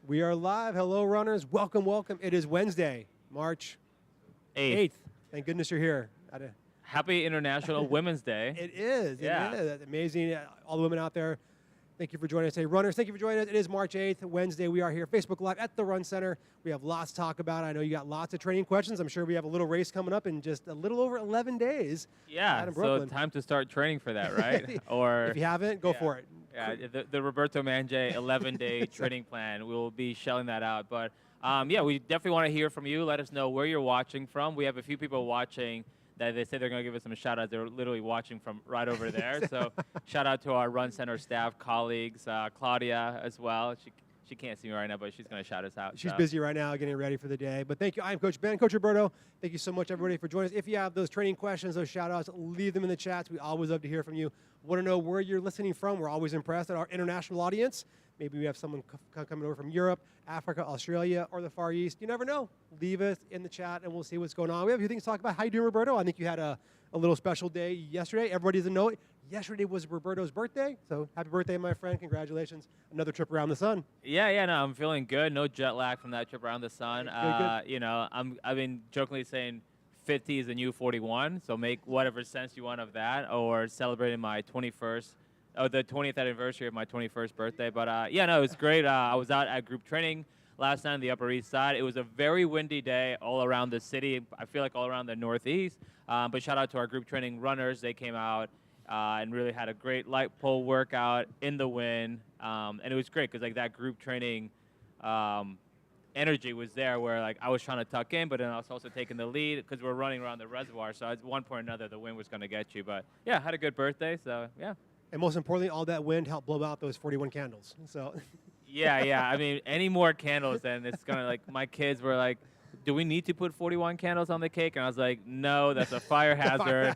We are live. Hello, runners. Welcome, welcome. It is Wednesday, March 8th. Thank goodness you're here. Happy International Women's Day. It is. Yeah. It is. That's amazing. All the women out there, thank you for joining us today. Runners, thank you for joining us. It is March 8th, Wednesday. We are here, Facebook Live at the Run Center. We have lots to talk about. I know you got lots of training questions. I'm sure we have a little race coming up in just a little over 11 days. Yeah, so time to start training for that, right? Or if you haven't, go for it. Yeah, the Roberto Manje 11-day training plan. We will be shelling that out. But, yeah, we definitely want to hear from you. Let us know where you're watching from. We have a few people watching that they say they're going to give us some shout-outs. They're literally watching from right over there. So shout out to our Run Center staff, colleagues, Claudia as well. She can't see me right now, but she's going to shout us out. She's busy right now getting ready for the day. But thank you. I'm Coach Ben, Coach Roberto. Thank you so much, everybody, for joining us. If you have those training questions, those shout-outs, leave them in the chats. We always love to hear from you. Want to know where you're listening from. We're always impressed at our international audience. Maybe we have someone coming over from Europe, Africa, Australia, or the Far East. You never know. Leave us in the chat, and we'll see what's going on. We have a few things to talk about. How you doing, Roberto? I think you had a little special day yesterday. Everybody doesn't know it. Yesterday was Roberto's birthday, so happy birthday, my friend. Congratulations. Another trip around the sun. Yeah, no, I'm feeling good. No jet lag from that trip around the sun. Good. You know, I've been jokingly saying 50 is the new 41, so make whatever sense you want of that, or celebrating my 21st, the 20th anniversary of my 21st birthday. But yeah, no, it was great. I was out at group training last night on the Upper East Side. It was a very windy day all around the city. I feel like all around the Northeast. But shout out to our group training runners. They came out and really had a great light pole workout in the wind. And it was great because like that group training energy was there where like I was trying to tuck in, but then I was also taking the lead because we're running around the reservoir. So at one point or another, the wind was going to get you. But yeah, had a good birthday. So yeah. And most importantly, all that wind helped blow out those 41 candles. So. Yeah. I mean, any more candles, then it's going to like, my kids were like, do we need to put 41 candles on the cake? And I was like, no, that's a fire hazard.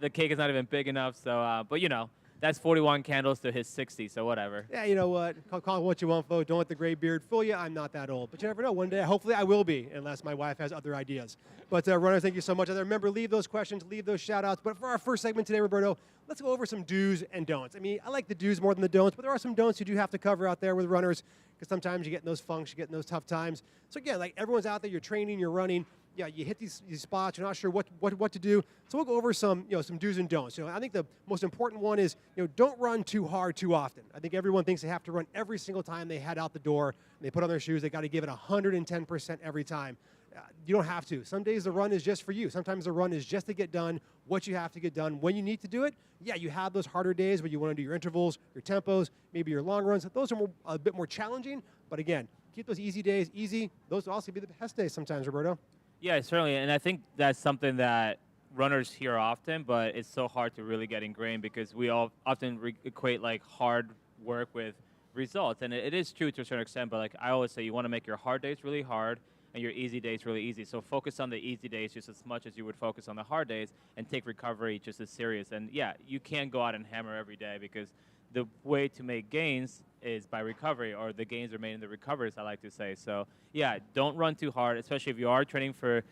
The cake is not even big enough. So, but you know, that's 41 candles to his 60, so whatever. Yeah, you know what? Call it what you want, folks. Don't let the gray beard fool you. I'm not that old. But you never know. One day, hopefully, I will be, unless my wife has other ideas. But runners, thank you so much. Remember, leave those questions, leave those shout-outs. But for our first segment today, Roberto, let's go over some do's and don'ts. I mean, I like the do's more than the don'ts, but there are some don'ts you do have to cover out there with runners because sometimes you get in those funks, you get in those tough times. So, again, like everyone's out there, you're training, you're running. Yeah, you hit these spots, you're not sure what to do. So we'll go over some do's and don'ts. I think the most important one is don't run too hard too often. I think everyone thinks they have to run every single time they head out the door and they put on their shoes. They got to give it 110% every time. You don't have to. Some days the run is just for you. Sometimes the run is just to get done what you have to get done when you need to do it. Yeah, you have those harder days where you want to do your intervals, your tempos, maybe your long runs. Those are a bit more challenging. But again, keep those easy days easy. Those will also be the best days sometimes, Roberto. Yeah, certainly, and I think that's something that runners hear often, but it's so hard to really get ingrained because we all often equate like hard work with results, and it is true to a certain extent, but like I always say, you want to make your hard days really hard and your easy days really easy. So focus on the easy days just as much as you would focus on the hard days and take recovery just as serious. And yeah, you can't go out and hammer every day because the way to make gains is by recovery, or the gains are made in the recoveries, I like to say. So yeah, don't run too hard, especially if you are training for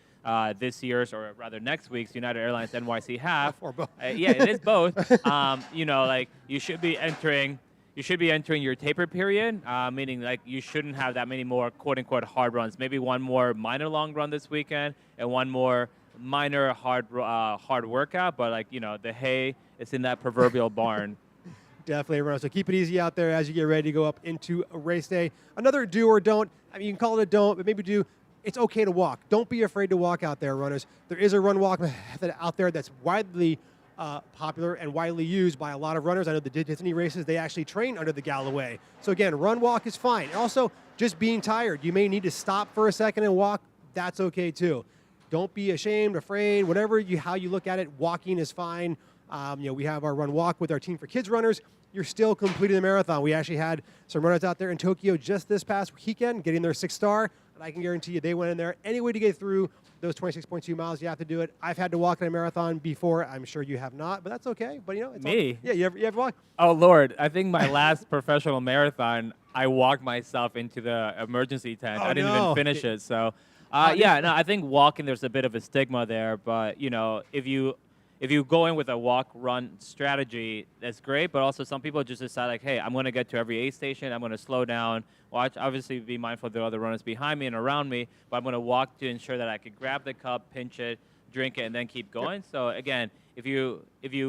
this year's, or rather next week's United Airlines NYC Half. Or both. Yeah, it is both. Like you should be entering your taper period, meaning like you shouldn't have that many more quote unquote hard runs. Maybe one more minor long run this weekend and one more minor hard workout. But like the hay is in that proverbial barn. Definitely, everyone. So keep it easy out there as you get ready to go up into a race day. Another do or don't. I mean, you can call it a don't, but maybe do. It's okay to walk. Don't be afraid to walk out there, runners. There is a run-walk method out there that's widely popular and widely used by a lot of runners. I know the Disney races, they actually train under the Galloway. So again, run-walk is fine. And also, just being tired. You may need to stop for a second and walk. That's okay, too. Don't be ashamed, afraid, whatever how you look at it, walking is fine. We have our run walk with our Team for Kids runners. You're still completing the marathon. We actually had some runners out there in Tokyo just this past weekend getting their 6th star, and I can guarantee you they went in there. Any way to get through those 26.2 miles, you have to do it. I've had to walk in a marathon before. I'm sure you have not, but that's okay. But it's me? Yeah, you ever walk? Oh Lord, I think my last professional marathon, I walked myself into the emergency tent. I didn't even finish it. So, I think walking, there's a bit of a stigma there, but if you if you go in with a walk-run strategy, that's great. But also, some people just decide like, hey, I'm going to get to every aid station. I'm going to slow down, watch. Obviously, be mindful of the other runners behind me and around me. But I'm going to walk to ensure that I could grab the cup, pinch it, drink it, and then keep going. So again, if you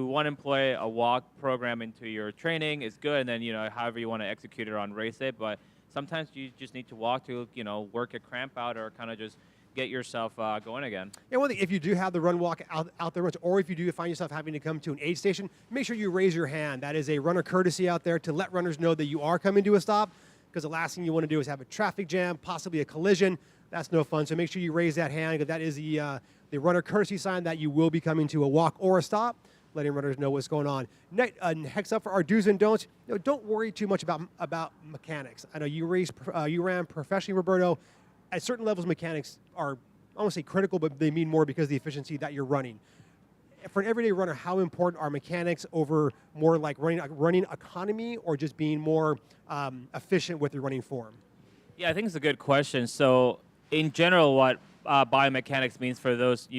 want to employ a walk program into your training, it's good. And then however you want to execute it on race day. But sometimes you just need to walk to work a cramp out or kind of just get yourself going again. And one thing, if you do have the run walk out there, or if you do find yourself having to come to an aid station, make sure you raise your hand. That is a runner courtesy out there to let runners know that you are coming to a stop, because the last thing you want to do is have a traffic jam, possibly a collision. That's no fun. So make sure you raise that hand, because that is the runner courtesy sign that you will be coming to a walk or a stop, letting runners know what's going on. Next up for our do's and don'ts, don't worry too much about mechanics. I know you ran professionally, Roberto. At certain levels, mechanics are, I won't say critical, but they mean more because of the efficiency that you're running. For an everyday runner, how important are mechanics over more like running economy, or just being more efficient with your running form? Yeah, I think it's a good question. So in general, what biomechanics means for those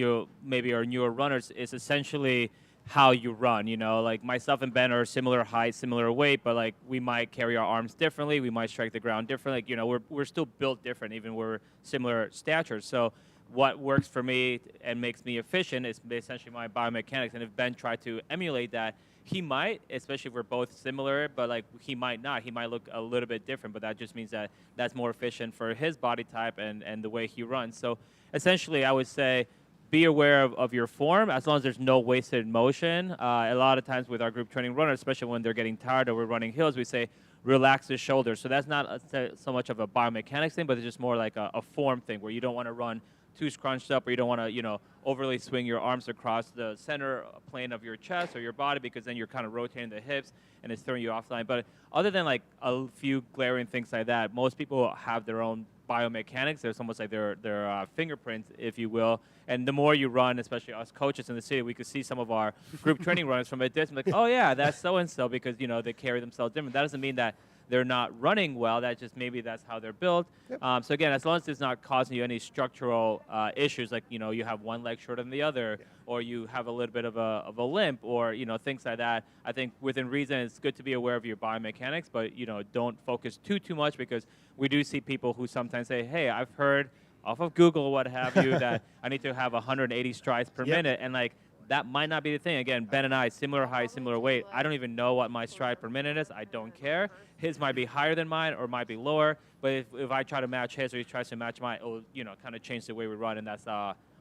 maybe are newer runners is essentially how you run. Like myself and Ben are similar height, similar weight, but like we might carry our arms differently, we might strike the ground differently. Like, we're still built different, even we're similar stature. So what works for me and makes me efficient is essentially my biomechanics. And if Ben tried to emulate that, he might, especially if we're both similar, but like he might not. He might look a little bit different, but that just means that that's more efficient for his body type and the way he runs. So essentially, I would say, be aware of your form, as long as there's no wasted motion. A lot of times with our group training runners, especially when they're getting tired or we're running hills, we say, relax the shoulders. So that's not so much of a biomechanics thing, but it's just more like a form thing, where you don't want to run too scrunched up, or you don't want to, overly swing your arms across the center plane of your chest or your body, because then you're kind of rotating the hips and it's throwing you offline. But other than like a few glaring things like that, most people have their own biomechanics. There's almost like their fingerprints, if you will. And the more you run, especially us coaches in the city, we could see some of our group training runners from a distance, like, oh yeah, that's so-and-so, because, they carry themselves different. That doesn't mean that they're not running well. That just maybe that's how they're built. Yep. So again, as long as it's not causing you any structural issues, like you have one leg shorter than the other, or you have a little bit of a limp, or things like that. I think within reason, it's good to be aware of your biomechanics, but don't focus too much, because we do see people who sometimes say, hey, I've heard off of Google, what have you, that I need to have 180 strides per minute, and like, that might not be the thing. Again, Ben and I, similar height, similar weight. I don't even know what my stride per minute is. I don't care. His might be higher than mine or might be lower. But if I try to match his, or he tries to match mine, it'll kind of change the way we run, and that's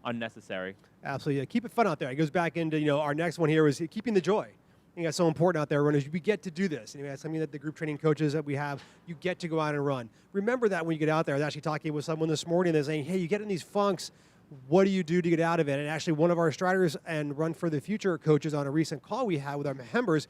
unnecessary. Absolutely. Keep it fun out there. It goes back into our next one here is keeping the joy. I think that's so important out there, runners. We get to do this. That's something that the group training coaches that we have, you get to go out and run. Remember that when you get out there. I was actually talking with someone this morning. They're saying, hey, you get in these funks. What do you do to get out of it? And actually, one of our Striders and Run for the Future coaches on a recent call we had with our members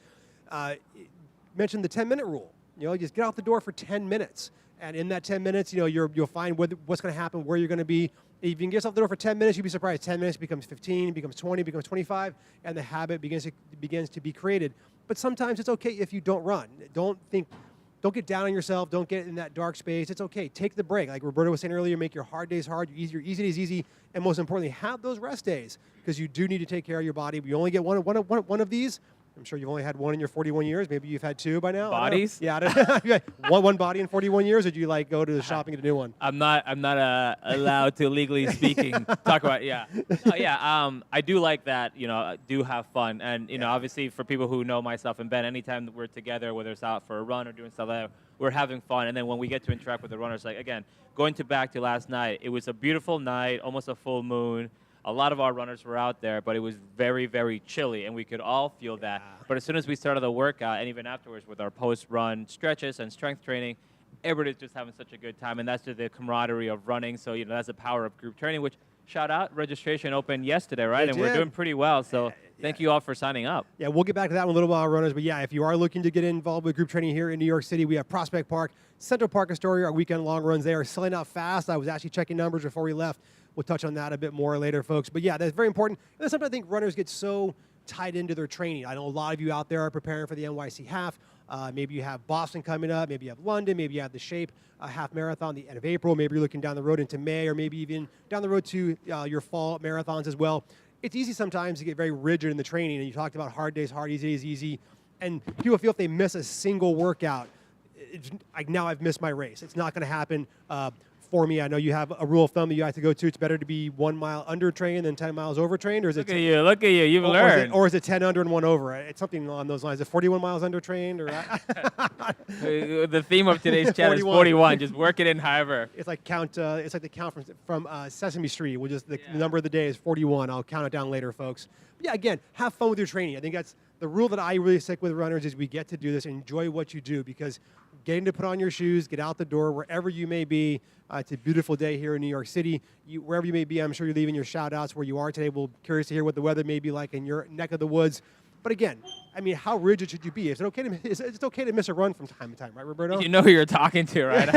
mentioned the 10-minute rule. You just get out the door for 10 minutes. And in that 10 minutes, you'll find what's going to happen, where you're going to be. If you can get yourself the door for 10 minutes, you'd be surprised. 10 minutes becomes 15, becomes 20, becomes 25, and the habit begins to be created. But sometimes it's okay if you don't run. Don't get down on yourself. Don't get in that dark space. It's okay. Take the break. Like Roberto was saying earlier, make your hard days hard, your easy days easy, and most importantly, have those rest days, because you do need to take care of your body. You only get one of these. I'm sure you've only had one in your 41 years. Maybe you've had two by now. Bodies? Yeah. I don't know. one body in 41 years, or do you go to the shopping and get a new one? I'm not allowed to, legally speaking, talk about. I do like that. Do have fun, and obviously for people who know myself and Ben, anytime that we're together, whether it's out for a run or doing stuff like that, we're having fun. And then when we get to interact with the runners, like again, back to last night, it was a beautiful night, almost a full moon. A lot of our runners were out there, but it was very, very chilly, and we could all feel that. But as soon as we started the workout, and even afterwards with our post-run stretches and strength training, everybody's just having such a good time, and that's just the camaraderie of running. So, that's the power of group training, which, shout out, registration opened yesterday, right? And we're doing pretty well, so thank you all for signing up. Yeah, we'll get back to that in a little while, runners. But yeah, if you are looking to get involved with group training here in New York City, we have Prospect Park, Central Park Astoria, our weekend long runs. They are selling out fast. I was actually checking numbers before we left. We'll touch on that a bit more later, folks. But yeah, that's very important. And then sometimes I think runners get so tied into their training. I know a lot of you out there are preparing for the NYC Half. Maybe you have Boston coming up. Maybe you have London. Maybe you have the Shape half marathon the end of April. Maybe you're looking down the road into May, or maybe even down the road to your fall marathons as well. it's easy sometimes to get very rigid in the training, and you talked about hard days hard, easy days easy, and people feel if they miss a single workout, like now I've missed my race. It's not going to happen for me. I know you have a rule of thumb that you have to go to. It's better to be 1 mile under trained than 10 miles over trained, or is Look it? Look at you. You've learned. Or is it 10 under and 1 over? It's something along those lines. Is it 41 miles under trained, or The theme of today's chat is 41. Just work it in, however. It's like count. It's like the count from Sesame Street. We'll just the number of the day is 41. I'll count it down later, folks. But yeah, again, have fun with your training. I think that's the rule that I really stick with runners is we get to do this, enjoy what you do, because getting to put on your shoes, get out the door, wherever you may be. It's a beautiful day here in New York City. Wherever you may be, I'm sure you're leaving your shout-outs where you are today. We're curious to hear what the weather may be like in your neck of the woods. But again, I mean, how rigid should you be? Is it okay to, it's okay to miss a run from time to time, right, Roberto? You know who you're talking to, right?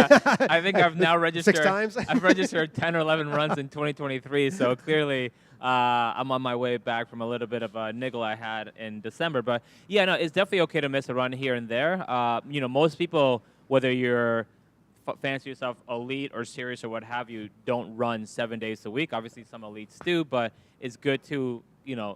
I think I've now registered 6 times. I've registered 10 or 11 runs in 2023, so clearly I'm on my way back from a little bit of a niggle I had in December. But yeah, no, it's definitely okay to miss a run here and there. Most people, whether you're fancy yourself elite or serious or what have you, don't run 7 days a week. Obviously, some elites do, but it's good to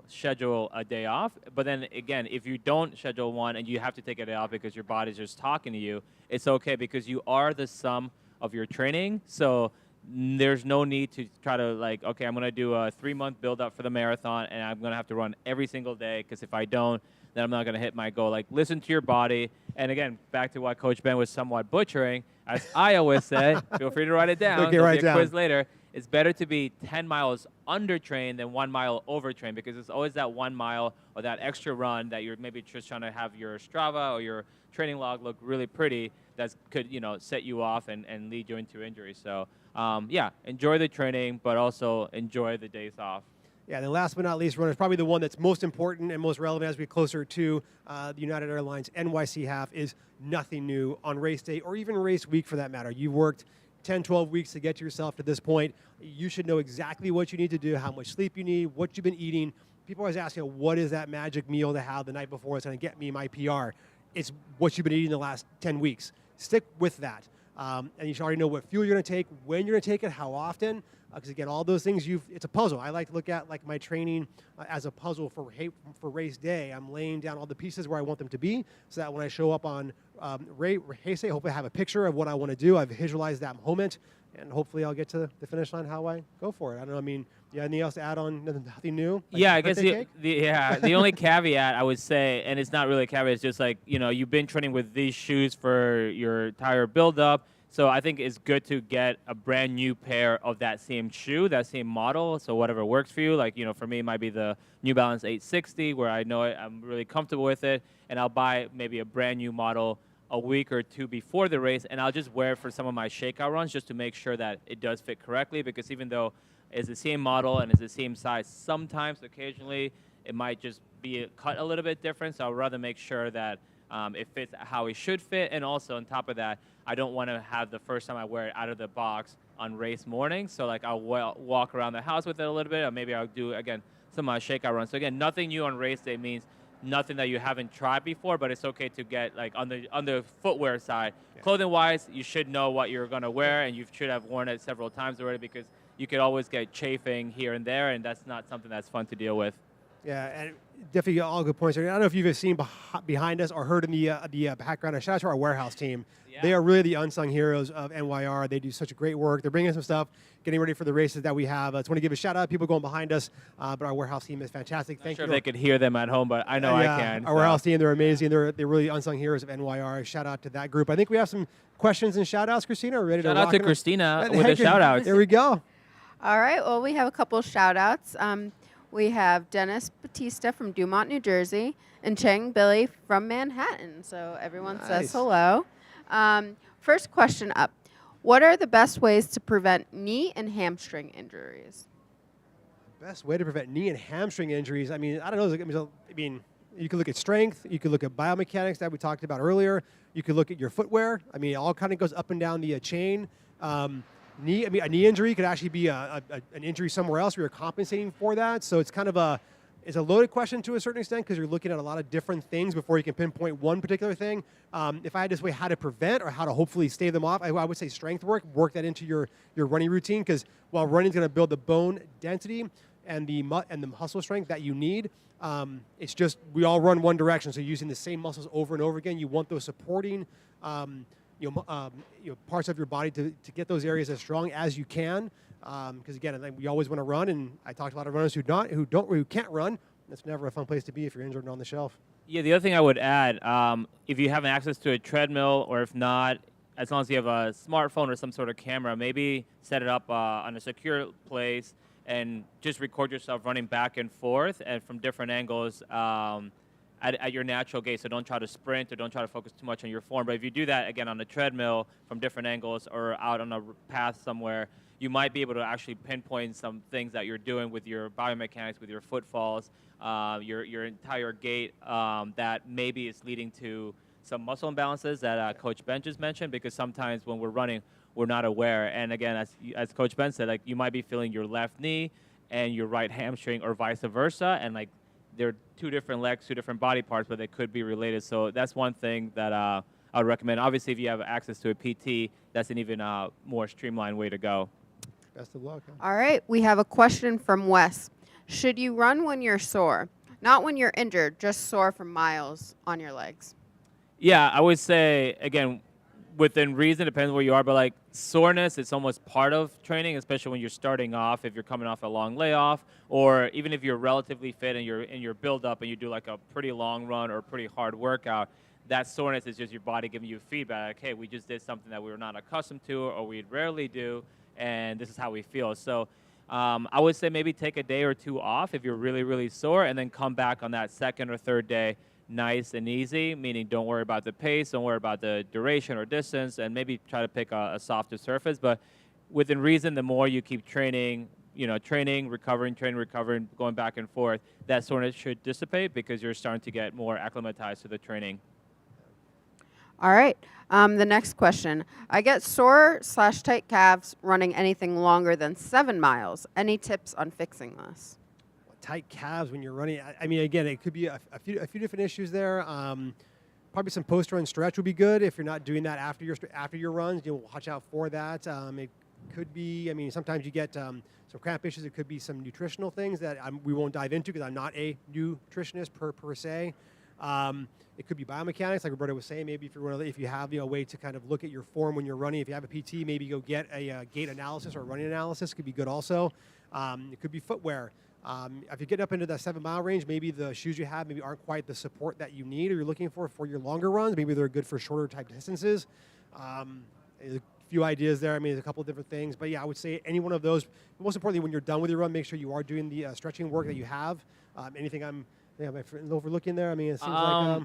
schedule a day off. But then again, if you don't schedule one and you have to take a day off because your body's just talking to you, it's okay because you are the sum of your training. So there's no need to try to okay, I'm going to do a 3-month build up for the marathon and I'm going to have to run every single day because if I don't, then I'm not going to hit my goal. Listen to your body. And again, back to what Coach Ben was somewhat butchering, as I always say, feel free to write it down. Okay, write it down. Quiz later. It's better to be 10 miles undertrained than 1 mile overtrained because it's always that 1 mile or that extra run that you're maybe just trying to have your Strava or your training log look really pretty that could set you off and lead you into injury. So yeah, enjoy the training, but also enjoy the days off. Yeah, and then last but not least, runners, probably the one that's most important and most relevant as we get closer to the United Airlines NYC Half is nothing new on race day or even race week for that matter. You've worked 10, 12 weeks to get yourself to this point. You should know exactly what you need to do, how much sleep you need, what you've been eating. People always ask, what is that magic meal to have the night before that's going to get me my PR? It's what you've been eating the last 10 weeks. Stick with that. And you should already know what fuel you're going to take, when you're going to take it, how often. Because again, all those things, it's a puzzle. I like to look at my training as a puzzle for race day. I'm laying down all the pieces where I want them to be, so that when I show up on race day, hopefully I have a picture of what I want to do. I've visualized that moment, and hopefully I'll get to the finish line how I go for it. I don't know. I mean, you have anything else to add on? Nothing new? Yeah, I guess the only caveat I would say, and it's not really a caveat, it's just you've been training with these shoes for your entire build-up. So I think it's good to get a brand new pair of that same shoe, that same model. So whatever works for you. For me, it might be the New Balance 860, where I know I'm really comfortable with it. And I'll buy maybe a brand new model a week or two before the race. And I'll just wear it for some of my shakeout runs just to make sure that it does fit correctly. Because even though it's the same model and it's the same size, sometimes, occasionally, it might just be cut a little bit different. So I'd rather make sure that it fits how it should fit. And also on top of that, I don't want to have the first time I wear it out of the box on race morning. So I'll walk around the house with it a little bit, or maybe I'll do, again, some of my shakeout runs. So again, nothing new on race day means nothing that you haven't tried before, but it's okay to get on the footwear side. Yeah. Clothing-wise, you should know what you're going to wear, and you should have worn it several times already because you could always get chafing here and there, and that's not something that's fun to deal with. Yeah, and definitely all good points. I don't know if you've seen behind us or heard in the background. Shout out to our warehouse team. Yeah. They are really the unsung heroes of NYR. They do such a great work. They're bringing some stuff, getting ready for the races that we have. I just want to give a shout out to people going behind us, but our warehouse team is fantastic. Thank you. They could hear them at home, but I know I can. Our warehouse team, they're amazing. They're really unsung heroes of NYR. Shout out to that group. I think we have some questions and shout outs. Christina, are we ready to rock? Shout out to Christina with the shout outs. There we go. All right. Well, we have a couple of shout outs. We have Dennis Batista from Dumont, New Jersey, and Chang Billy from Manhattan. So everyone says hello. First question up. What are the best ways to prevent knee and hamstring injuries? Best way to prevent knee and hamstring injuries? I mean, I don't know. I mean, you could look at strength. You could look at biomechanics that we talked about earlier. You could look at your footwear. I mean, it all kind of goes up and down the chain. A knee injury could actually be an injury somewhere else where you're compensating for that. So it's kind of it's a loaded question to a certain extent because you're looking at a lot of different things before you can pinpoint one particular thing. If I had to say how to prevent or how to hopefully stave them off, I would say strength work that into your running routine because while running is going to build the bone density, and the muscle strength that you need. It's just we all run one direction, so using the same muscles over and over again. You want those supporting parts of your body to get those areas as strong as you can. Because again, I think we always want to run, and I talked to a lot of runners who can't run. That's never a fun place to be if you're injured and on the shelf. Yeah, the other thing I would add, if you have access to a treadmill, or if not, as long as you have a smartphone or some sort of camera, maybe set it up on a secure place and just record yourself running back and forth and from different angles at your natural gait. So don't try to sprint or don't try to focus too much on your form. But if you do that, again, on a treadmill from different angles or out on a path somewhere, you might be able to actually pinpoint some things that you're doing with your biomechanics, with your footfalls, your entire gait that maybe is leading to some muscle imbalances that Coach Ben just mentioned, because sometimes when we're running, we're not aware. And again, as Coach Ben said, like you might be feeling your left knee and your right hamstring or vice versa, and like they're two different legs, two different body parts, but they could be related. So that's one thing that I would recommend. Obviously, if you have access to a PT, that's an even more streamlined way to go. Best of luck. All right, we have a question from Wes. Should you run when you're sore? Not when you're injured, just sore from miles on your legs. Yeah, I would say, again, within reason, depends where you are, but like soreness, it's almost part of training, especially when you're starting off, if you're coming off a long layoff, or even if you're relatively fit and you're in your build-up and you do like a pretty long run or a pretty hard workout, that soreness is just your body giving you feedback, like, hey, we just did something that we were not accustomed to or we rarely do, and this is how we feel. So I would say maybe take a day or two off if you're really, really sore, and then come back on that second or third day nice and easy, meaning don't worry about the pace, don't worry about the duration or distance, and maybe try to pick a softer surface. But within reason, the more you keep training, training, recovering, going back and forth, that soreness should dissipate because you're starting to get more acclimatized to the training. All right. The next question. I get sore/tight calves running anything longer than 7 miles. Any tips on fixing this? Tight calves when you're running. I mean, again, it could be a few different issues there. Probably some post-run stretch would be good if you're not doing that after your runs. Watch out for that. It could be. I mean, sometimes you get some cramp issues. It could be some nutritional things that we won't dive into because I'm not a nutritionist per se. It could be biomechanics, like Roberto was saying. Maybe if you have a way to kind of look at your form when you're running. If you have a PT, maybe go get a gait analysis or a running analysis. Could be good also. It could be footwear. If you're getting up into that 7-mile range, maybe the shoes you have maybe aren't quite the support that you need or you're looking for your longer runs. Maybe they're good for shorter type distances. A few ideas there. I mean, there's a couple of different things. But yeah, I would say any one of those. Most importantly, when you're done with your run, make sure you are doing the stretching work that you have. Anything I'm overlooking there? I mean, it seems like...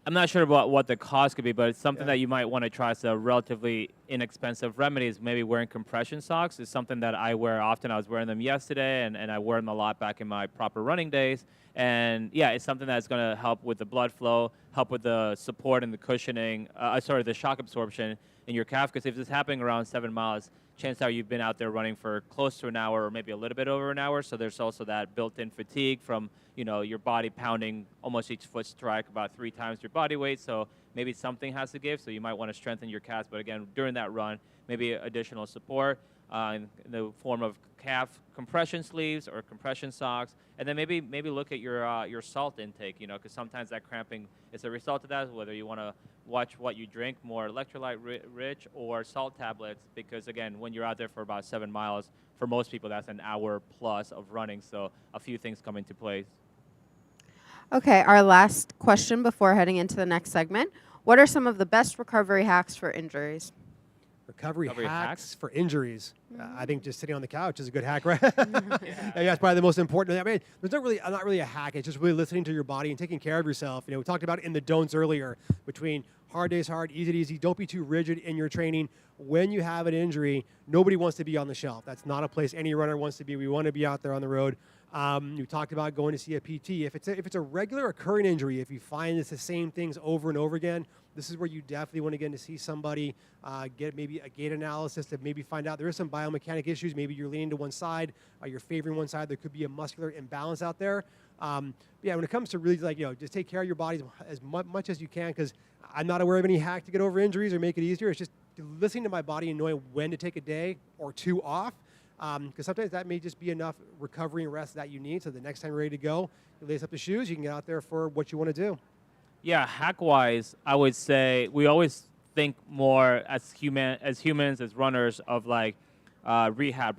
I'm not sure about what the cost could be, but it's something that you might want to try as a relatively inexpensive remedy is maybe wearing compression socks. It's something that I wear often. I was wearing them yesterday, and I wear them a lot back in my proper running days. And yeah, it's something that's going to help with the blood flow, help with the support and the cushioning, the shock absorption in your calf. Because if it's happening around 7 miles, chances are you've been out there running for close to an hour or maybe a little bit over an hour. So there's also that built-in fatigue from your body pounding almost each foot strike about 3 times your body weight. So maybe something has to give. So you might want to strengthen your calves. But again, during that run, maybe additional support in the form of calf compression sleeves or compression socks. And then maybe look at your salt intake, because sometimes that cramping is a result of that, whether you want to watch what you drink, more electrolyte rich or salt tablets, because again, when you're out there for about 7 miles, for most people, that's an hour plus of running. So a few things come into place. Okay, our last question before heading into the next segment. What are some of the best recovery hacks for injuries? Recovery hacks for injuries. I think just sitting on the couch is a good hack, right? Yeah, that's probably the most important. I mean, there's not really a hack. It's just really listening to your body and taking care of yourself. We talked about it in the don'ts earlier between hard days hard, easy. Don't be too rigid in your training. When you have an injury, nobody wants to be on the shelf. That's not a place any runner wants to be. We want to be out there on the road. You talked about going to see a PT. If it's a regular occurring injury, if you find it's the same things over and over again, this is where you definitely want to get in to see somebody, get maybe a gait analysis to maybe find out there is some biomechanic issues. Maybe you're leaning to one side, you're favoring one side. There could be a muscular imbalance out there. Yeah, when it comes to really just take care of your body as much as you can, because I'm not aware of any hack to get over injuries or make it easier. It's just listening to my body and knowing when to take a day or two off. because sometimes that may just be enough recovery and rest that you need. So the next time you're ready to go, you lace up the shoes, you can get out there for what you want to do. Yeah, hack-wise, I would say we always think more as humans, as runners, of like rehab.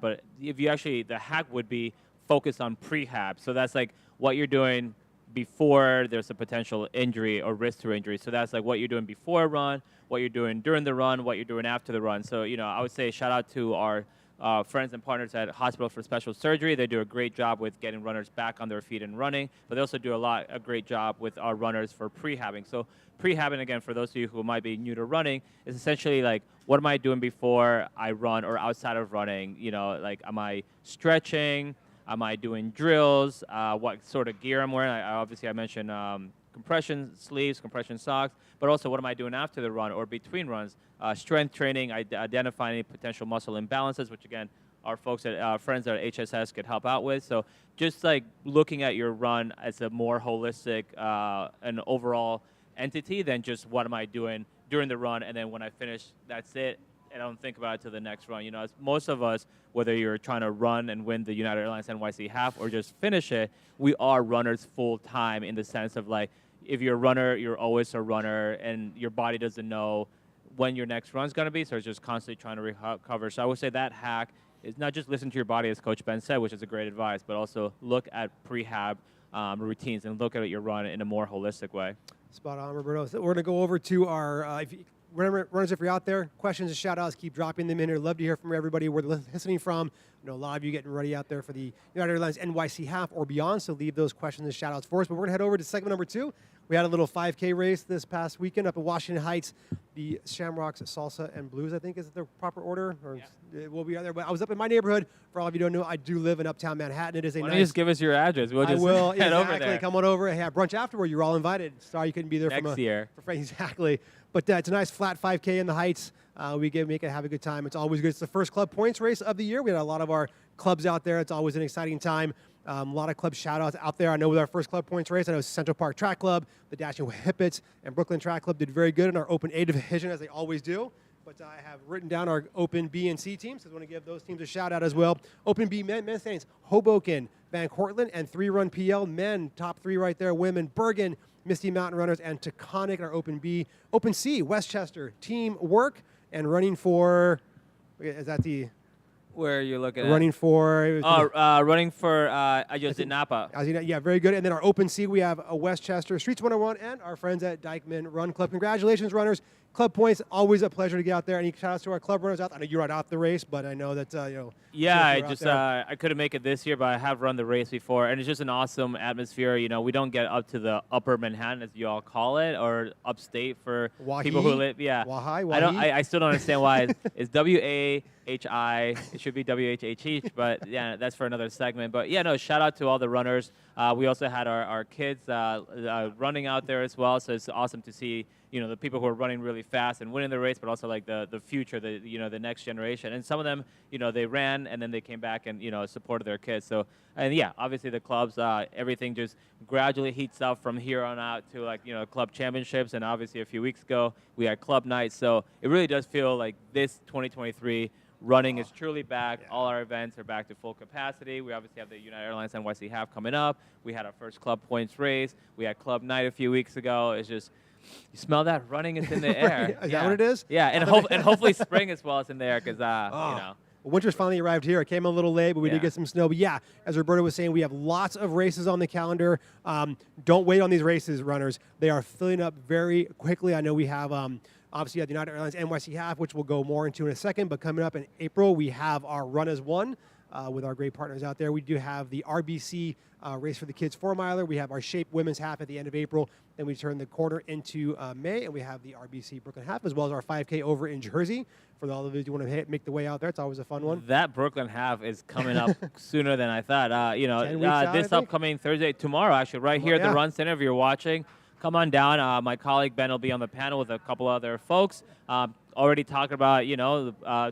But if you actually, the hack would be focused on prehab. So that's like what you're doing before there's a potential injury or risk to injury. So that's like what you're doing before a run, what you're doing during the run, what you're doing after the run. So, I would say shout out to our friends and partners at Hospital for Special Surgery. They do a great job with getting runners back on their feet and running, but they also do a great job with our runners for prehabbing. So prehabbing, again, for those of you who might be new to running, is essentially like, what am I doing before I run or outside of running? Like, am I stretching? Am I doing drills? What sort of gear I'm wearing? I mentioned compression sleeves, compression socks, but also what am I doing after the run or between runs? Strength training, identifying any potential muscle imbalances, which again, our folks at friends at HSS could help out with. So just like looking at your run as a more holistic and overall entity than just what am I doing during the run, and then when I finish, that's it. And I don't think about it till the next run. As most of us, whether you're trying to run and win the United Airlines NYC Half or just finish it, we are runners full time in the sense of like, if you're a runner, you're always a runner, and your body doesn't know when your next run's going to be, so it's just constantly trying to recover. So I would say that hack is not just listen to your body, as Coach Ben said, which is a great advice, but also look at prehab routines and look at your run in a more holistic way. Spot on, Roberto. So we're going to go over to our runners, if you're out there, questions and shout-outs, keep dropping them in here. Love to hear from everybody where they're listening from. I know a lot of you getting ready out there for the United Airlines NYC Half or beyond, so leave those questions and shout-outs for us. But we're going to head over to segment number 2. We had a little 5K race this past weekend up at Washington Heights. The Shamrocks Salsa and Blues, I think, is the proper order. Or yeah. We'll be out there. But I was up in my neighborhood. For all of you who don't know, I do live in Uptown Manhattan. It is a Why nice... don't you just give us your address? We'll just head over there. Come on over. Have brunch afterward. You're all invited. Sorry you couldn't be there next year. Exactly. But it's a nice flat 5K in the Heights. We make it have a good time. It's always good. It's the first club points race of the year. We had a lot of our clubs out there. It's always an exciting time. A lot of club shout-outs out there. I know with our first club points race, I know Central Park Track Club, the Dashing Whippets, and Brooklyn Track Club did very good in our Open A division, as they always do. But I have written down our Open B and C teams, so I want to give those teams a shout-out as well. Open B men's standings, Hoboken, Van Cortlandt, and 3-run PL. Men, top 3 right there. Women, Bergen, Misty Mountain Runners, and Taconic in our Open B. Open C, Westchester, Team Work, and running for, is that the... Where are you looking at? Running for... running for I just did Napa. Yeah, very good. And then our Open C, we have a Westchester Streets 101 and our friends at Dykeman Run Club. Congratulations, runners. Club points, always a pleasure to get out there. Any shout outs to our club runners out? I know you're right off the race, but I know that, Yeah, I couldn't make it this year, but I have run the race before, and it's just an awesome atmosphere. We don't get up to the upper Manhattan, as you all call it, or upstate for WaHi? people who live. Yeah. WaHi? I still don't understand why it's WAHI. It should be WHHH, but yeah, that's for another segment. But yeah, no, shout out to all the runners. We also had our kids running out there as well, so it's awesome to see the people who are running really fast and winning the race, but also like the future, the next generation. And some of them, they ran and then they came back and supported their kids. So, and yeah, obviously the clubs, everything just gradually heats up from here on out to like club championships. And obviously a few weeks ago we had club nights. So it really does feel like this 2023 running is truly back. Yeah. All our events are back to full capacity. We obviously have the United Airlines NYC Half coming up. We had our first club points race. We had club night a few weeks ago. It's just, you smell that running is in the air. Is that what it is? Yeah, and hopefully spring as well is in the air because, Well, winter's finally arrived here. It came a little late, but we did get some snow. But yeah, as Roberto was saying, we have lots of races on the calendar. Don't wait on these races, runners. They are filling up very quickly. I know we have, obviously, the United Airlines NYC Half, which we'll go more into in a second. But coming up in April, we have our Run as One with our great partners out there. We do have the RBC race for the kids 4-miler. We have our Shape Women's Half at the end of April. Then we turn the corner into May, and we have the RBC Brooklyn Half, as well as our 5K over in Jersey. For all of you who want to make the way out there, it's always a fun one. That Brooklyn Half is coming up sooner than I thought. 10 weeks out, this upcoming Thursday, tomorrow, actually, right here at the Run Center, if you're watching, come on down. My colleague Ben will be on the panel with a couple other folks. Already talking about,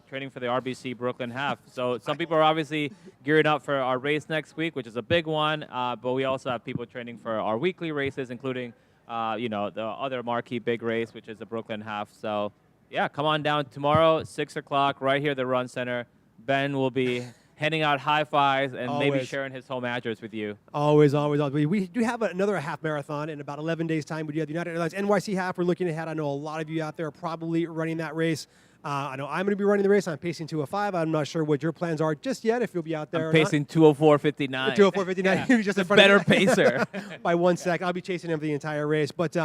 training for the RBC Brooklyn Half. So some people are obviously gearing up for our race next week, which is a big one. But we also have people training for our weekly races, including, the other marquee big race, which is the Brooklyn Half. So, yeah, come on down tomorrow, 6 o'clock, right here at the Run Center. Ben will be handing out high fives and maybe Always. sharing his home address with you. Always, always, always. We do have another half marathon in about 11 days' time. We do have the United Airlines NYC Half. We're looking ahead. I know a lot of you out there are probably running that race. I know I'm going to be running the race. I'm pacing 2:05. I'm not sure what your plans are just yet, if you'll be out there I'm pacing 2:04:59. 2:04:59. You're just in front Better of me. pacer. By 1 sec. I'll be chasing him the entire race. But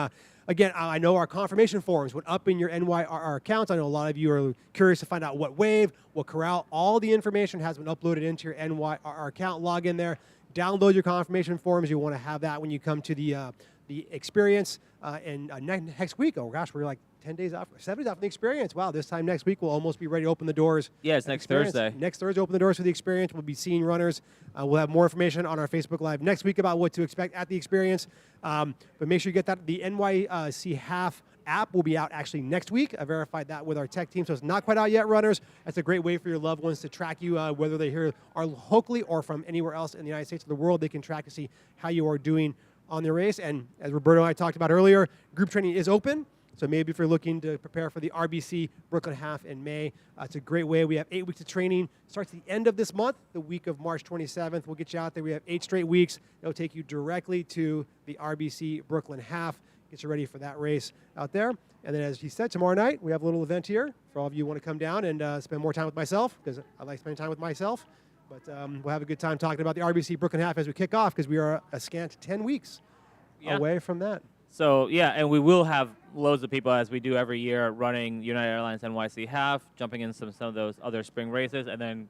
again, I know our confirmation forums went up in your NYRR accounts. I know a lot of you are curious to find out what wave, what corral. All the information has been uploaded into your NYRR account. Log in there. Download your confirmation forms. You want to have that when you come to the experience. And next week, oh gosh, we're like 10 days off, 7 days off the experience. Wow, this time next week we'll almost be ready to open the doors. Yeah, it's next Thursday. Next Thursday, open the doors for the experience. We'll be seeing runners. We'll have more information on our Facebook Live next week about what to expect at the experience. But make sure you get that. The NYC Half app will be out actually next week. I verified that with our tech team, so it's not quite out yet, runners. That's a great way for your loved ones to track you, whether they here are locally or from anywhere else in the United States or the world. They can track to see how you are doing on the race. And as Roberto and I talked about earlier, group training is open. So maybe if you're looking to prepare for the RBC Brooklyn Half in May, it's a great way. We have 8 weeks of training. Starts at the end of this month, the week of March 27th. We'll get you out there. We have 8 straight weeks. It'll take you directly to the RBC Brooklyn Half. Get you ready for that race out there. And then as he said, tomorrow night, we have a little event here for all of you who want to come down and spend more time with myself, because I like spending time with myself. But we'll have a good time talking about the RBC Brooklyn Half as we kick off, because we are a scant 10 weeks away from that. So, yeah, and we will have loads of people, as we do every year, running United Airlines NYC Half, jumping in some of those other spring races, and then,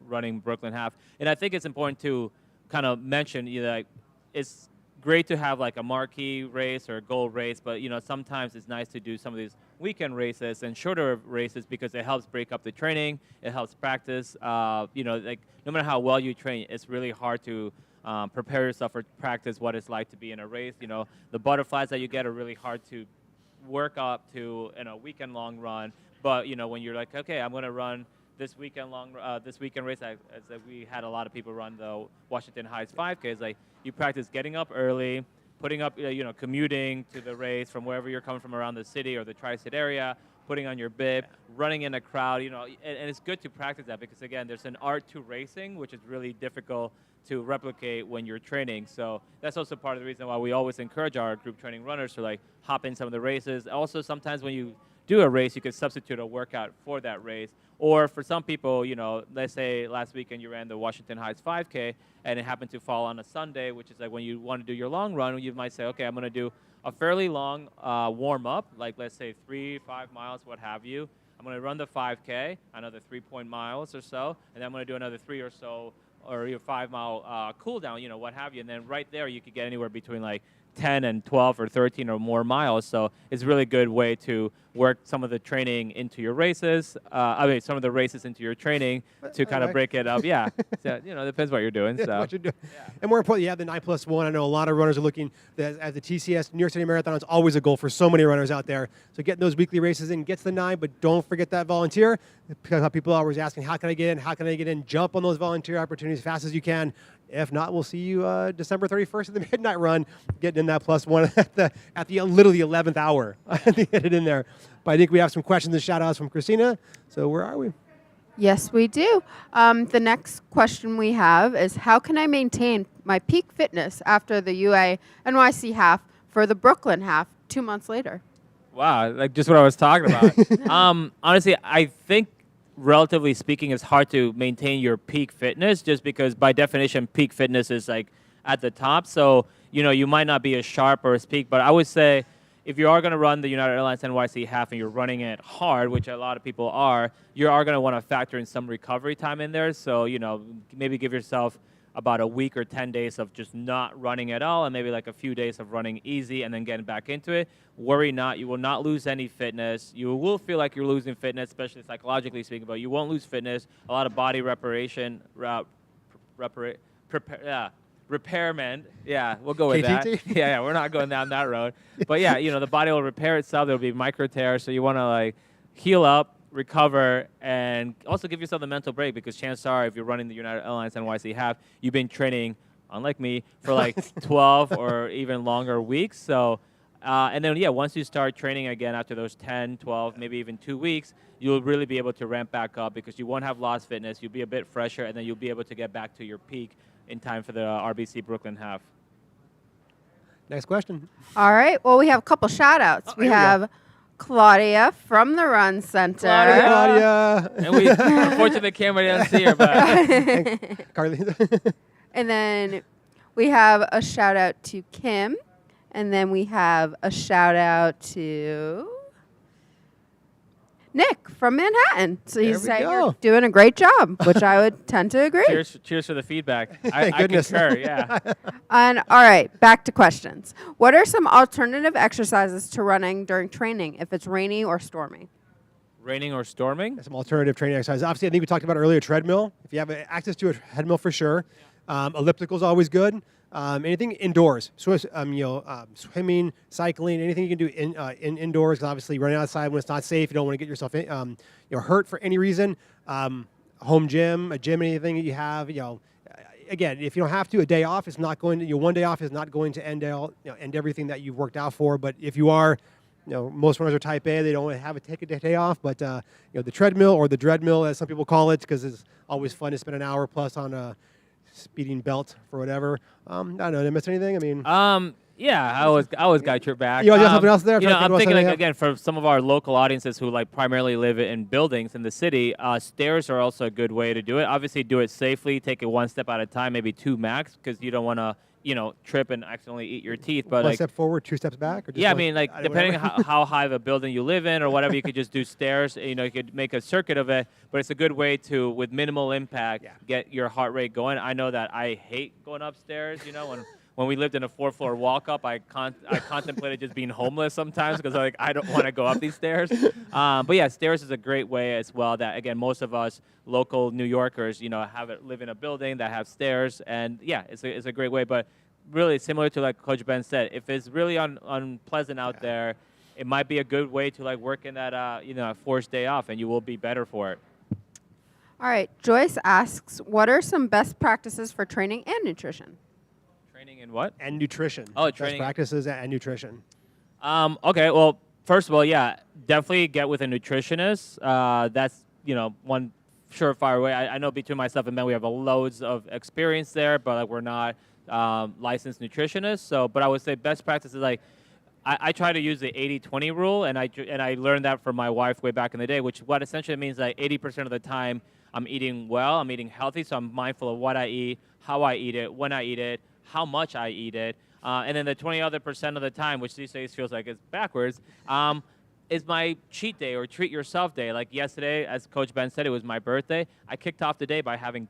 running Brooklyn Half. And I think it's important to kind of mention, like, it's great to have, like, a marquee race or a goal race, but, sometimes it's nice to do some of these weekend races and shorter races, because it helps break up the training, it helps practice. Like, no matter how well you train, it's really hard to prepare yourself for practice what it's like to be in a race. The butterflies that you get are really hard to work up to in a weekend-long run. But when you're like, okay, I'm going to run this weekend race, as we had a lot of people run the Washington Heights 5K. It's like you practice getting up early, putting up, commuting to the race from wherever you're coming from around the city or the tri-state area, putting on your bib, running in a crowd, and it's good to practice that, because again, there's an art to racing, which is really difficult to replicate when you're training. So that's also part of the reason why we always encourage our group training runners to like hop in some of the races. Also, sometimes when you do a race, you could substitute a workout for that race. Or for some people, let's say last weekend you ran the Washington Heights 5K and it happened to fall on a Sunday, which is like when you want to do your long run, you might say, okay, I'm going to do a fairly long warm up, like let's say 3-5 miles, what have you. I'm going to run the 5K, another 3 miles or so, and then I'm going to do another 3 or so, or your 5 mile cool down, what have you. And then right there, you could get anywhere between like 10 and 12 or 13 or more miles. So it's a really good way to work some of the training into your races. Some of the races into your training to kind of break it up. Yeah. So, depends what you're doing. Yeah, so. what you're doing. Yeah. And more importantly, you have the 9+1. I know a lot of runners are looking at the TCS New York City Marathon. Is always a goal for so many runners out there. So getting those weekly races in gets the 9, but don't forget that volunteer. Because people are always asking, how can I get in? How can I get in? Jump on those volunteer opportunities as fast as you can. If not, we'll see you December 31st at the midnight run, getting in that +1 at the literally 11th hour to get it in there. But I think we have some questions and shout outs from Christina. So where are we? Yes, we do. The next question we have is, how can I maintain my peak fitness after the UANYC Half for the Brooklyn Half 2 months later? Wow, like just what I was talking about. Honestly, I think relatively speaking, it's hard to maintain your peak fitness, just because by definition, peak fitness is like at the top. So, you might not be as sharp or as peak, but I would say if you are going to run the United Airlines NYC Half and you're running it hard, which a lot of people are, you are going to want to factor in some recovery time in there. So, maybe give yourself about a week or 10 days of just not running at all, and maybe like a few days of running easy and then getting back into it. Worry not, you will not lose any fitness. You will feel like you're losing fitness, especially psychologically speaking, but you won't lose fitness. A lot of body reparation, repairment. Yeah, we'll go with that. Yeah, we're not going down that road. But yeah, the body will repair itself. There'll be micro tears, so you want to like heal up, recover, and also give yourself a mental break, because chances are, if you're running the United Airlines NYC Half, you've been training, unlike me, for like 12 or even longer weeks. So And then, yeah, once you start training again after those 10, 12, maybe even 2 weeks, you'll really be able to ramp back up because you won't have lost fitness. You'll be a bit fresher, and then you'll be able to get back to your peak in time for the RBC Brooklyn Half. Next question. All right. Well, we have a couple shout outs. We have Claudia from the Run Center. Claudia. And we, unfortunately, the camera didn't see her, but Carly. And then we have a shout out to Kim. And then we have a shout out to Nick from Manhattan. So he's saying you're doing a great job, which I would tend to agree. cheers for the feedback. I concur, yeah. And all right, back to questions. What are some alternative exercises to running during training if it's rainy or stormy? Raining or storming? Some alternative training exercises. Obviously, I think we talked about earlier, treadmill. If you have access to a treadmill, for sure. Elliptical is always good. Anything indoors, swimming, cycling, anything you can do indoors. Because obviously, running outside when it's not safe, you don't want to get yourself hurt for any reason. Home gym, a gym, anything that you have. Again, if you don't have to, a day off is not going to. One day off is not going to end everything that you've worked out for. But if you are, most runners are Type A. They don't have to take a day off. But the treadmill or the dreadmill, as some people call it, because it's always fun to spend an hour plus on a speeding belt for whatever. I don't know. Did I miss anything? I mean, yeah, I always got your back. You have something else there? I'm thinking again for some of our local audiences who primarily live in buildings in the city. Stairs are also a good way to do it. Obviously, do it safely. Take it one step at a time, maybe two max, because you don't want to trip and accidentally eat your teeth. But one step forward, two steps back. Or just I mean, depending on how high of a building you live in or whatever, you could just do stairs. You could make a circuit of it, but it's a good way to, with minimal impact, get your heart rate going. I know that I hate going upstairs. When we lived in a 4th-floor walk-up, I contemplated just being homeless sometimes because I don't want to go up these stairs. But yeah, stairs is a great way as well. That again, most of us local New Yorkers, live in a building that have stairs, and yeah, it's a great way. But really similar to like Coach Ben said, if it's really unpleasant out there, it might be a good way to work in that forced day off, and you will be better for it. All right, Joyce asks, what are some best practices for training and nutrition? Training and what? And nutrition. Oh, training. Best practices and nutrition. Okay, well, first of all, yeah, definitely get with a nutritionist. That's, one surefire way. I know between myself and Ben, we have loads of experience there, but we're not licensed nutritionists. But I would say best practices, I try to use the 80-20 rule, and I learned that from my wife way back in the day, which what essentially means that 80% of the time I'm eating well, I'm eating healthy, so I'm mindful of what I eat, how I eat it, when I eat it, how much I eat it, and then the 20% of the time, which these days feels like it's backwards, is my cheat day or treat yourself day. Like yesterday, as Coach Ben said, it was my birthday. I kicked off the day by having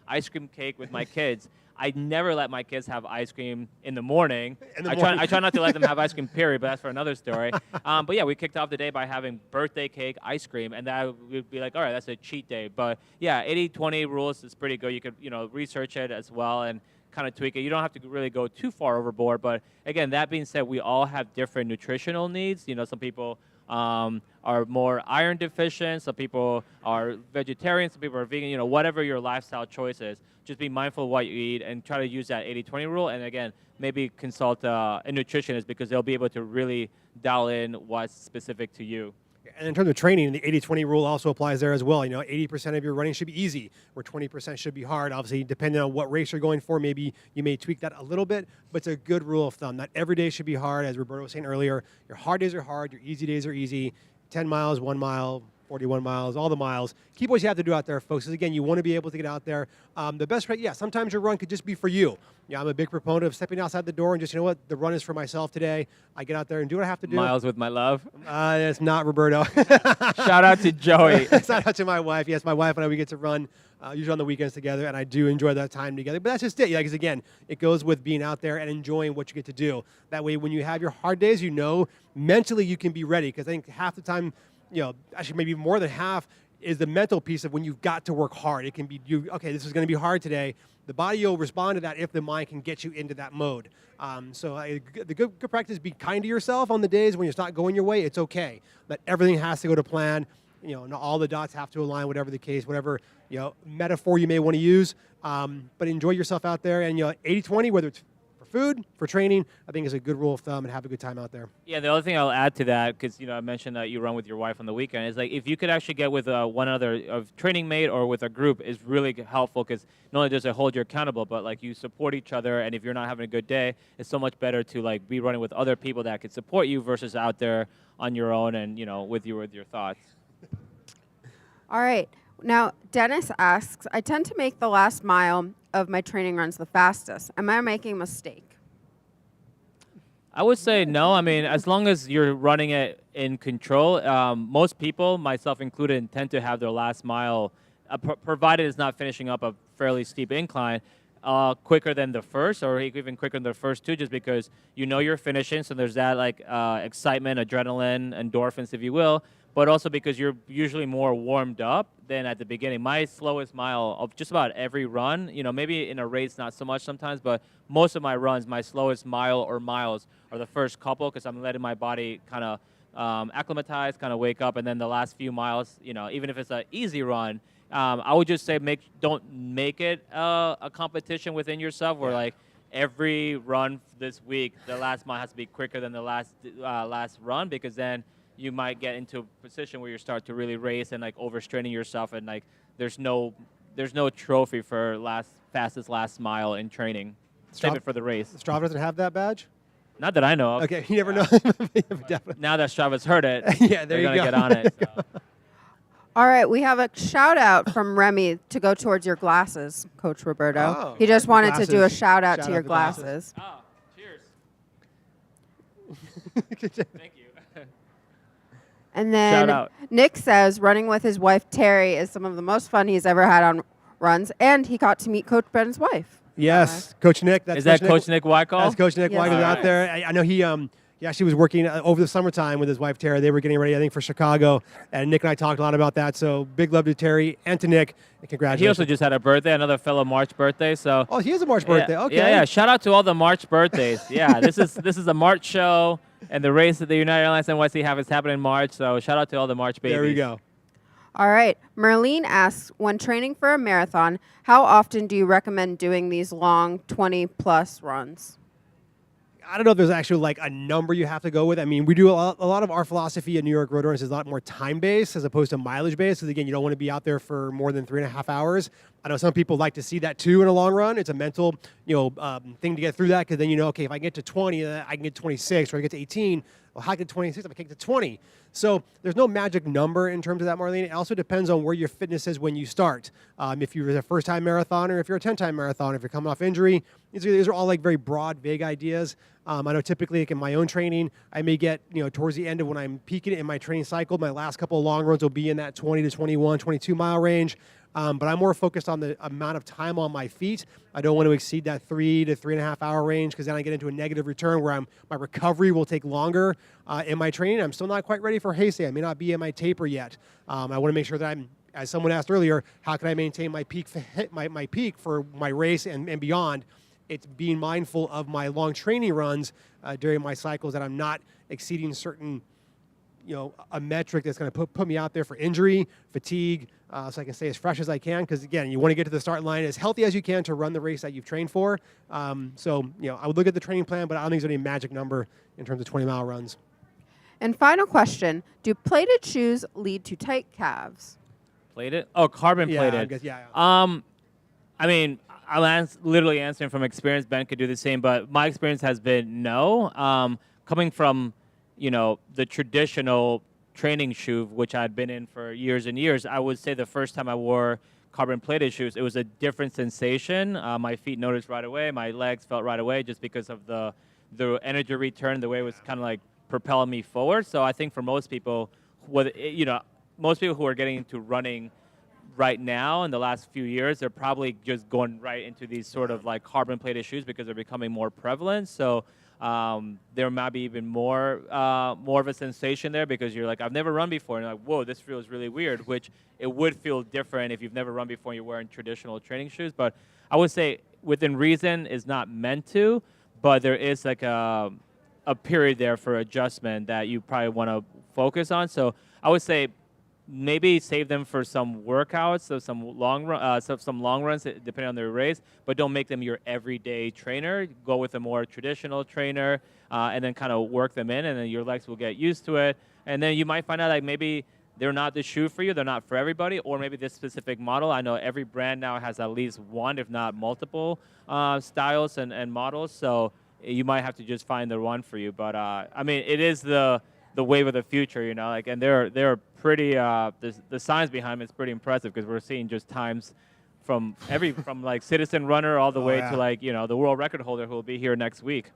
ice cream cake with my kids. I never let my kids have ice cream in the morning. I try not to let them have ice cream, period, but that's for another story. But yeah, we kicked off the day by having birthday cake, ice cream, and that would be like, all right, that's a cheat day. But yeah, 80-20 rules is pretty good. You could, research it as well and kind of tweak it. You don't have to really go too far overboard. But again, that being said, we all have different nutritional needs. Some people are more iron deficient. Some people are vegetarian. Some people are vegan. Whatever your lifestyle choice is, just be mindful of what you eat and try to use that 80-20 rule. And again, maybe consult a nutritionist because they'll be able to really dial in what's specific to you. And in terms of training, the 80-20 rule also applies there as well. 80% of your running should be easy, or 20% should be hard. Obviously, depending on what race you're going for, maybe you may tweak that a little bit, but it's a good rule of thumb. Not every day should be hard. As Roberto was saying earlier, your hard days are hard, your easy days are easy. 10 miles, 1 mile, 41 miles, all the miles. Keep what you have to do out there, folks. Because again, you want to be able to get out there. The best way, sometimes your run could just be for you. I'm a big proponent of stepping outside the door and just, the run is for myself today. I get out there and do what I have to do. Miles with my love. It's not Roberto. Shout out to Joey. Shout out to my wife. Yes, my wife and I, we get to run usually on the weekends together, and I do enjoy that time together. But that's just it. Because again, it goes with being out there and enjoying what you get to do. That way, when you have your hard days, mentally you can be ready. Because I think half the time, actually maybe more than half, is the mental piece of when you've got to work hard. It can be, okay, this is going to be hard today. The body will respond to that if the mind can get you into that mode. The good practice is be kind to yourself on the days when it's not going your way. It's okay. That everything has to go to plan. Not all the dots have to align, whatever the case, whatever metaphor you may want to use. But enjoy yourself out there. And 80-20, whether it's for food, for training, I think is a good rule of thumb, and have a good time out there. Yeah, the other thing I'll add to that, because I mentioned that you run with your wife on the weekend, is like if you could actually get with one other of training mate or with a group is really helpful, because not only does it hold you accountable, but like you support each other, and if you're not having a good day, it's so much better to like be running with other people that can support you versus out there on your own and with your thoughts. All right. Now, Dennis asks, I tend to make the last mile of my training runs the fastest. Am I making a mistake? I would say no. I mean, as long as you're running it in control, most people, myself included, tend to have their last mile, provided it's not finishing up a fairly steep incline, quicker than the first, or even quicker than the first two, just because you're finishing, so there's that like excitement, adrenaline, endorphins, if you will, but also because you're usually more warmed up than at the beginning. My slowest mile of just about every run, maybe in a race not so much sometimes, but most of my runs, my slowest mile or miles are the first couple, because I'm letting my body kind of acclimatize, kind of wake up, and then the last few miles, even if it's an easy run, I would just say don't make it a competition within yourself where like every run this week, the last mile has to be quicker than the last run, because then you might get into a position where you start to really race and like overstraining yourself, and like there's no trophy for fastest last mile in training. Save it for the race. Strava doesn't have that badge? Not that I know of. Okay, you never know. Now that Strava's heard it, yeah, they're going to get on it. So. All right, we have a shout out from Remy to go towards your glasses, Coach Roberto. Oh, he just wanted to do a glasses. shout out to Shout your out the glasses. glasses. Oh, cheers. Thank you. And Shout then out. Nick says running with his wife Terry is some of the most fun he's ever had on runs, and he got to meet Coach Ben's wife. Yes, Coach Nick. That's Is that Coach Nick Wyckoff? That's Coach Nick Yes. Wyckoff out Alright. there. I know he actually was working over the summertime with his wife Terry. They were getting ready, I think, for Chicago, and Nick and I talked a lot about that. So big love to Terry and to Nick, and congratulations. He also just had a birthday, another fellow March birthday. So he has a March birthday. Okay. Yeah. Shout out to all the March birthdays. Yeah, this is a March show, and the race that the United Airlines NYC Half is happening in March. So shout out to all the March babies. There we go. All right. Merlene asks, when training for a marathon, how often do you recommend doing these long 20-plus runs? I don't know if there's actually like a number you have to go with. I mean, we do a lot of our philosophy at New York Road Runners is a lot more time-based as opposed to mileage-based. Because again, you don't want to be out there for more than 3.5 hours. I know some people like to see that too in a long run. It's a mental, thing to get through that, because then okay, if I get to 20, I can get 26, or I get to 18. Well, how I get to 26? I can get to 20. So there's no magic number in terms of that, Marlene. It also depends on where your fitness is when you start. If you're a first-time marathoner, if you're a 10-time marathoner, if you're coming off injury, these are all like very broad, vague ideas. I know typically like in my own training, I may get, towards the end of when I'm peaking in my training cycle, my last couple of long runs will be in that 20 to 21, 22 mile range. But I'm more focused on the amount of time on my feet. I don't want to exceed that 3 to 3.5 hour range, because then I get into a negative return where my recovery will take longer in my training. I'm still not quite ready for Heisei. I may not be at my taper yet. I want to make sure that I'm, as someone asked earlier, how can I maintain my peak for my race and beyond? It's being mindful of my long training runs during my cycles, that I'm not exceeding certain, a metric that's going to put me out there for injury, fatigue, so I can stay as fresh as I can. Because again, you want to get to the start line as healthy as you can to run the race that you've trained for. I would look at the training plan, but I don't think there's any magic number in terms of 20-mile runs. And final question, do plated shoes lead to tight calves? Plated? Oh, carbon plated. I guess, yeah. I mean, I'm literally answering from experience. Ben could do the same, but my experience has been no. Coming from, the traditional training shoe, which I'd been in for years and years, I would say the first time I wore carbon-plated shoes, it was a different sensation. My feet noticed right away. My legs felt right away, just because of the energy return, the way it was kind of like propelling me forward. So I think for most people, most people who are getting into running right now in the last few years, they're probably just going right into these sort of like carbon-plated shoes, because they're becoming more prevalent. So there might be even more of a sensation there, because you're like, I've never run before, and you're like, whoa, this feels really weird, which it would feel different if you've never run before and you're wearing traditional training shoes. But I would say within reason is not meant to, but there is like a period there for adjustment that you probably want to focus on. So I would say maybe save them for some workouts, so some long runs depending on their race, but don't make them your everyday trainer. Go with a more traditional trainer, and then kind of work them in, and then your legs will get used to it. And then you might find out like maybe they're not the shoe for you, they're not for everybody, or maybe this specific model. I know every brand now has at least one, if not multiple, styles and models. So you might have to just find the one for you. But I mean, it is the wave of the future, you know. Like, and they're pretty. The science behind it is pretty impressive because we're seeing just times from like citizen runner all the way to like the world record holder who will be here next week.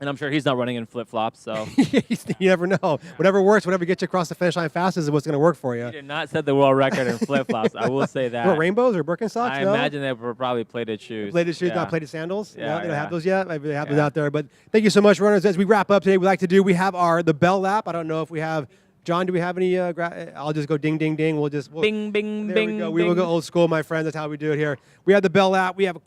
And I'm sure he's not running in flip-flops, so. You never know. Whatever works, whatever gets you across the finish line fastest is what's going to work for you. He did not set the world record in flip-flops. I will say that. What, rainbows or Birkenstocks? I imagine they were probably plated shoes. Plated shoes, not plated sandals? Yeah, no, they don't have those yet? Maybe they have those out there. But thank you so much, runners. As we wrap up today, we have the bell lap. I don't know if we have... John, do we have any? I'll just go ding, ding, ding. We'll bing, bing, there bing. We go. We will go old school, my friends. That's how we do it here. We have the bell app. We have our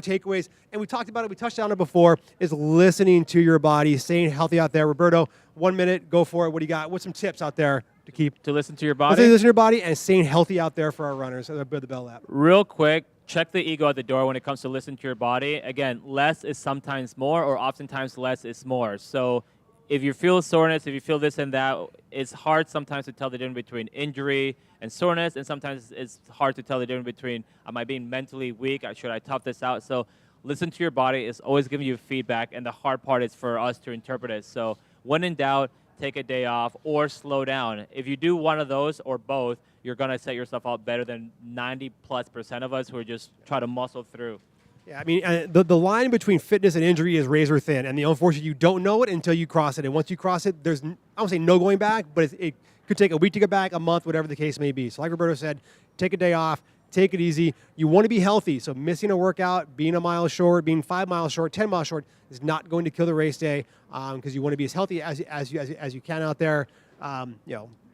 takeaways, and we talked about it. We touched on it before. Is listening to your body, staying healthy out there. Roberto, 1 minute, go for it. What do you got? What's some tips out there to keep to listen to your body? Listen to your body and staying healthy out there for our runners. So the bell app. Real quick. Check the ego at the door when it comes to listening to your body. Again, less is sometimes more, or oftentimes less is more. So if you feel soreness, if you feel this and that, it's hard sometimes to tell the difference between injury and soreness, and sometimes it's hard to tell the difference between, am I being mentally weak? Should I tough this out? So listen to your body. It's always giving you feedback, and the hard part is for us to interpret it. So when in doubt, take a day off or slow down. If you do one of those or both, you're going to set yourself up better than 90+% of us who are just try to muscle through. Yeah, I mean, the line between fitness and injury is razor thin, and the unfortunate, you don't know it until you cross it. And once you cross it, there's, I won't say no going back, but it could take a week to get back, a month, whatever the case may be. So like Roberto said, take a day off, take it easy. You want to be healthy, so missing a workout, being a mile short, being 5 miles short, 10 miles short is not going to kill the race day, because you want to be as healthy as you can out there. And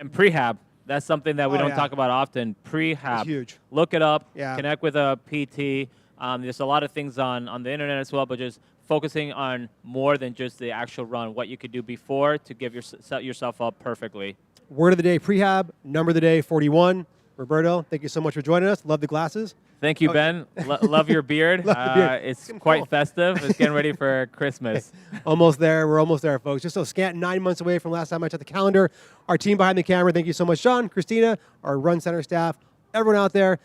prehab. That's something that we don't talk about often. Prehab. That's huge. Look it up. Yeah. Connect with a PT. There's a lot of things on the internet as well, but just focusing on more than just the actual run, what you could do before to set yourself up perfectly. Word of the day, prehab. Number of the day, 41. Roberto, thank you so much for joining us. Love the glasses. Thank you, Ben. Love your beard. It's quite festive. It's getting ready for Christmas. Almost there. We're almost there, folks. Just a scant 9 months away from last time I checked the calendar. Our team behind the camera, thank you so much, Sean, Christina, our Run Center staff, everyone out there.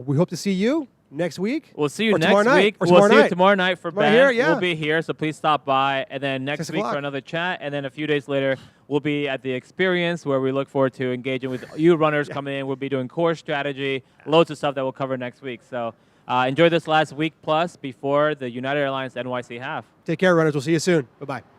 We hope to see you next week. We'll see you next week. We'll see you tomorrow night for Ben. Here, yeah. We'll be here, so please stop by. And then next week 6 o'clock. for another chat. And then a few days later, we'll be at the experience where we look forward to engaging with you runners coming in. We'll be doing course strategy, loads of stuff that we'll cover next week. So enjoy this last week plus before the United Airlines NYC Half. Take care, runners. We'll see you soon. Bye-bye.